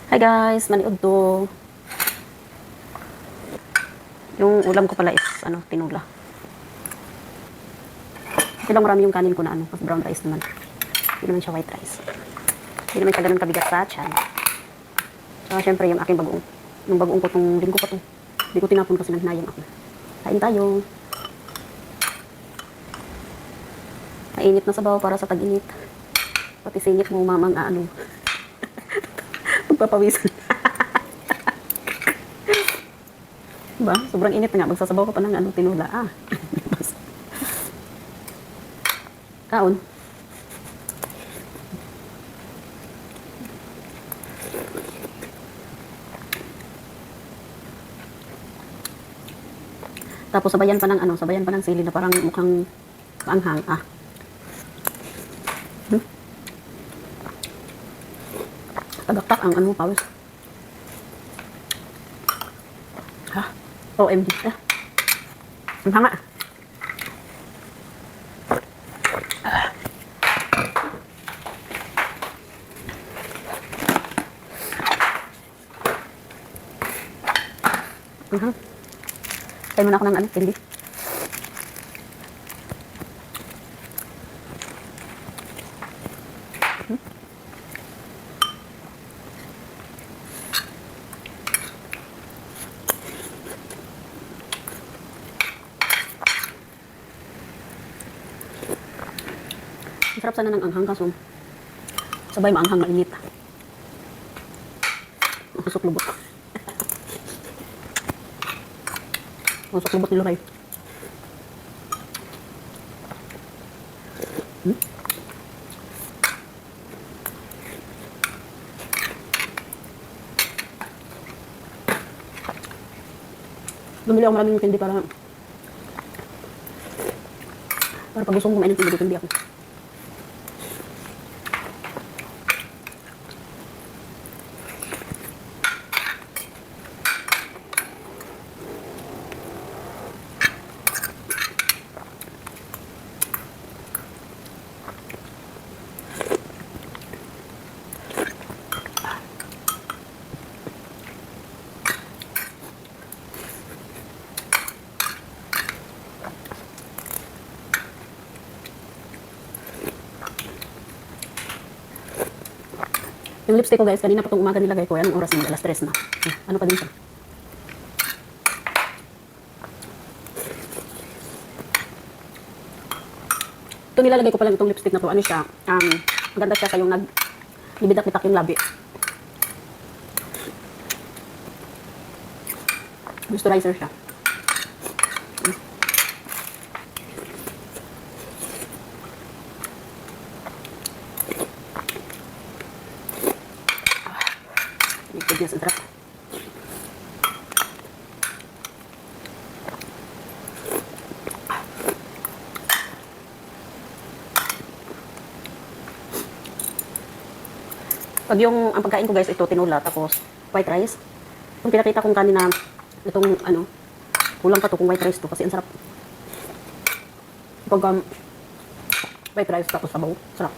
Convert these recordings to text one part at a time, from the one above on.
Hi guys, maniod to. Yung ulam ko pala is tinula. Kasi lang marami yung kanin ko na kasi brown rice naman. Hindi naman siya white rice. Hindi naman siya ganun kabigat sa tiyan. Saka syempre yung aking bagoong. Yung bagoong ko tong linggo pa to. Hindi ko tinapon kasi naghinayang ako. Kain tayo. Mainit na sabaw para sa tag-init. Pati singit mo mamang magpapawisan. Diba? Sobrang init na nga. Magsasabaw ka pa ng tinula. Kaon. Tapos sabayan pa ng sili na parang mukhang paanghang. Tagaktak ang pawis. OMG. Ang hanga. Kaya muna ako ng candy. Masarap sana ng anghang kaso sabay maanghang mainit. Usok lubot. Usok lubot ni Loray. Bumili ako maraming candy para pag gusto kong kumain ng candy ako. Yung lipstick ko guys, kanina pa itong umaga nilagay ko. Anong oras na? Alas 3 na. Ano pa din siya? Ito nilalagay ko pa lang itong lipstick na to. Ano siya? Maganda siya sa yung nagbibidak-bitak yung labi. Moisturizer siya. Goodness, ang sarap. Pag ang pagkain ko guys, ito tinula, tapos white rice. Kung pinakita kong kanina, itong kulang pa to kung white rice to kasi ang sarap. Pag white rice tapos sabaw, sarap.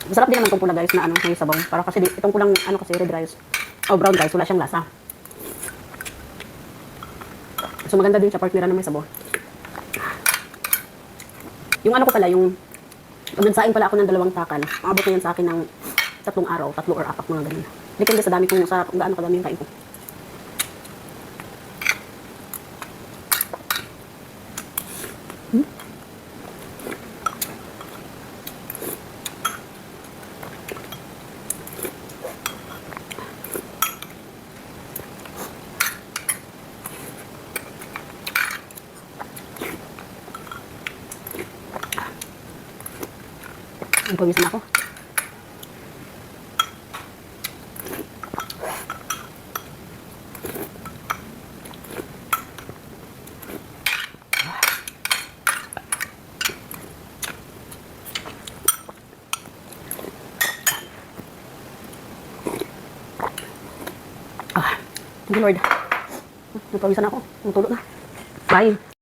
Masarap din naman itong pula guys na may sabaw. Para kasi itong pulang kasi red rice o brown rice, wala siyang lasa. So maganda din siya partneran na may sabaw. Yung ko pala, yung nagsaing pala ako ng 2 takal. Maabot na yan sa akin ng 3 araw, 3 or 4 mga ganun. Depende sa dami kung gaano kadami yung kain ko. Pawisan ako. Thank you Lord. Napawisan ako. Natulog na. Bye.